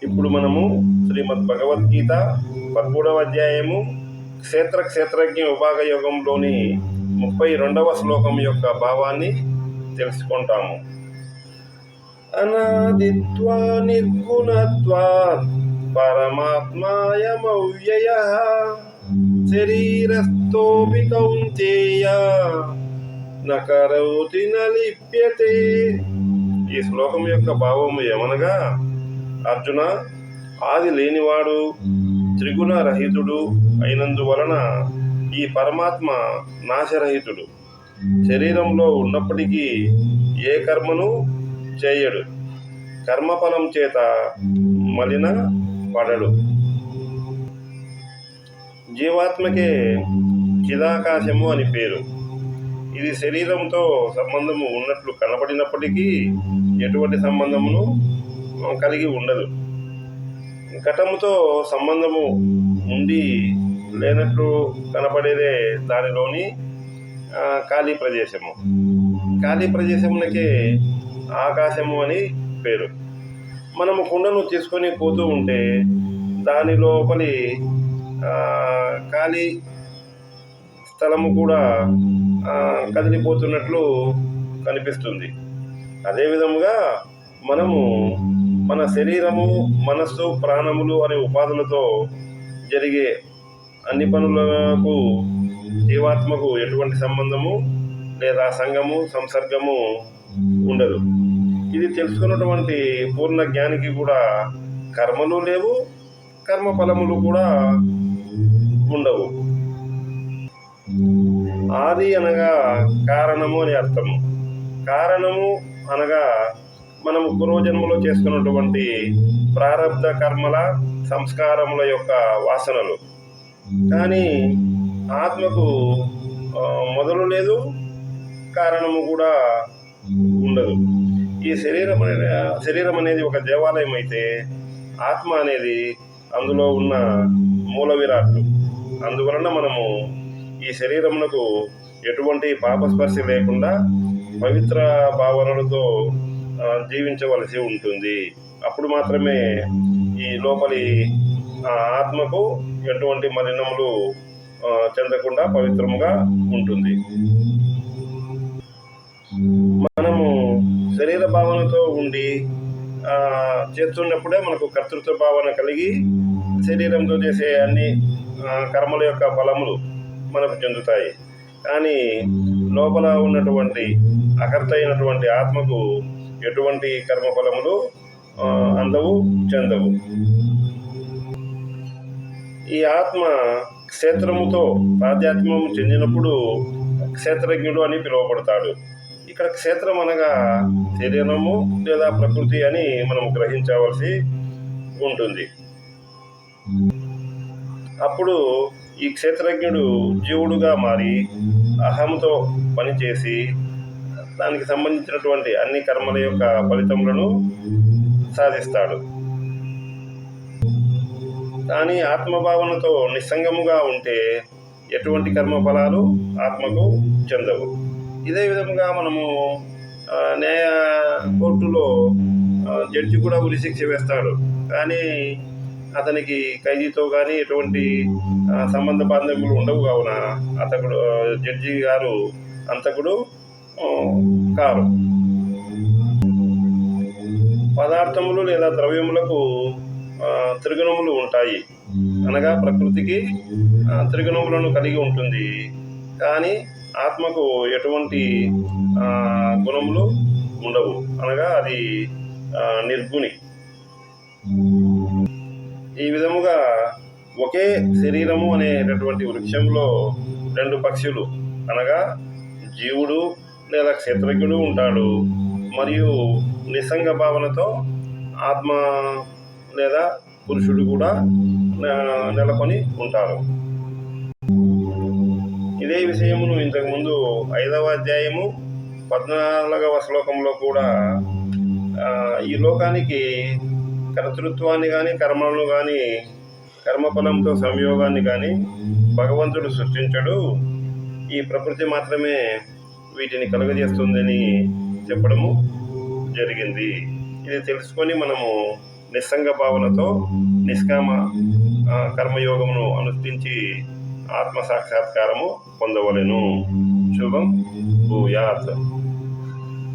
ఇప్పుడు మనము శ్రీమద్ భగవద్గీత 13వ అధ్యాయము క్షేత్రజ్ఞ విభాగ యోగంలోని 32వ శ్లోకం యొక్క భావాన్ని తెలుసుకుంటాము. అనాదిత్వా నిర్గుణత్వాత్ పరమాత్మాయమవ్యయః శరీరస్థోపి కౌంతేయ న కరోతి న లిప్యతే. ఈ శ్లోకం యొక్క భావము ఏమనగా, అర్జున, ఆది లేనివాడు త్రిగుణ రహితుడు అయినందువలన ఈ పరమాత్మ నాశరహితుడు. శరీరంలో ఉన్నప్పటికీ ఏ కర్మను చేయడు, కర్మఫలం చేత మలిన పడడు. జీవాత్మకే చిదాకాశము అని పేరు. ఇది శరీరంతో సంబంధము ఉన్నట్లు కనబడినప్పటికీ ఎటువంటి సంబంధమును కలిగి ఉండదు. ఘటముతో సంబంధము ఉండి లేనట్లు కనపడేదే దానిలోని ఖాళీ ప్రదేశము. ఖాళీ ప్రదేశమునకే ఆకాశము అని పేరు. మనము కుండను తీసుకొని పోతూ ఉంటే దాని లోపలి ఖాళీ స్థలము కూడా కదిలిపోతున్నట్లు కనిపిస్తుంది. అదేవిధముగా మనము మన శరీరము, మనస్సు, ప్రాణములు అనే ఉపాధులతో జరిగే అన్ని పనులకు జీవాత్మకు ఎటువంటి సంబంధము లేదా సంగము, సంసర్గము ఉండదు. ఇది తెలుసుకున్నటువంటి పూర్ణ జ్ఞానికి కూడా కర్మలు లేవు, కర్మఫలములు కూడా ఉండవు. ఆది అనగా కారణము అని అర్థము. కారణము అనగా మనము పూర్వజన్మలో చేసుకున్నటువంటి ప్రారబ్ధ కర్మల సంస్కారముల యొక్క వాసనలు. కానీ ఆత్మకు మొదలు లేదు, కారణము కూడా ఉండదు. ఈ శరీరం అనేది ఒక దేవాలయం అయితే ఆత్మ అనేది అందులో ఉన్న మూల విరాట్లు. అందువలన మనము ఈ శరీరమునకు ఎటువంటి పాపస్పర్శ లేకుండా పవిత్ర భావనలతో జీవించవలసి ఉంటుంది. అప్పుడు మాత్రమే ఈ లోపలి ఆత్మకు ఎటువంటి మలినములు చెందకుండా పవిత్రముగా ఉంటుంది. మనము శరీర భావనతో ఉండి చేస్తున్నప్పుడే మనకు కర్తృత్వ భావన కలిగి శరీరంతో చేసే అన్ని కర్మల యొక్క ఫలములు మనకు చెందుతాయి. కానీ లోపల ఉన్నటువంటి అకర్త అయినటువంటి ఆత్మకు ఎటువంటి కర్మఫలములు అందవు, చెందవు. ఈ ఆత్మ క్షేత్రముతో తాదాత్మ్యం చెందినప్పుడు క్షేత్రజ్ఞుడు అని పిలువబడతాడు. ఇక్కడ క్షేత్రం అనగా శరీరము లేదా ప్రకృతి అని మనం గ్రహించవలసి ఉంటుంది. అప్పుడు ఈ క్షేత్రజ్ఞుడు జీవుడుగా మారి అహంతో పనిచేసి దానికి సంబంధించినటువంటి అన్ని కర్మల యొక్క ఫలితములను సాధిస్తాడు. కానీ ఆత్మభావనతో నిస్సంగముగా ఉంటే ఎటువంటి కర్మఫలాలు ఆత్మకు చెందవు. ఇదే విధముగా మనము న్యాయ కోర్టులో జడ్జి కూడా ఉరిశిక్ష వేస్తాడు. కానీ అతనికి ఖైదీతో కానీ ఎటువంటి సంబంధ బాంధవ్యాలు ఉండవు. కావున అతడు జడ్జి గారు అంతకుడు కారు. పదార్థములు లేదా ద్రవ్యములకు త్రిగుణములు ఉంటాయి. అనగా ప్రకృతికి త్రిగుణములను కలిగి ఉంటుంది. కానీ ఆత్మకు ఎటువంటి గుణములు ఉండవు. అనగా అది నిర్గుణి. ఈ విధముగా ఒకే శరీరము అనేటటువంటి వృక్షంలో రెండు పక్షులు అనగా జీవుడు లేదా క్షేత్రజ్ఞుడు ఉంటాడు. మరియు నిస్సంగ భావనతో ఆత్మ లేదా పురుషుడు కూడా నెలకొని ఉంటారు. ఇదే విషయమును ఇంతకుముందు 5వ అధ్యాయము 14వ శ్లోకంలో కూడా ఈ లోకానికి కర్తృత్వాన్ని కానీ కర్మలను కానీ కర్మఫలంతో సంయోగాన్ని కానీ భగవంతుడు సృష్టించడు. ఈ ప్రకృతి మాత్రమే వీటిని కలుగజేస్తుందని చెప్పడము జరిగింది. ఇది తెలుసుకొని మనము నిస్సంగ భావనతో నిష్కామ కర్మయోగమును అనుష్ఠించి ఆత్మ సాక్షాత్కారము పొందవలెను. శుభం భూయాత్.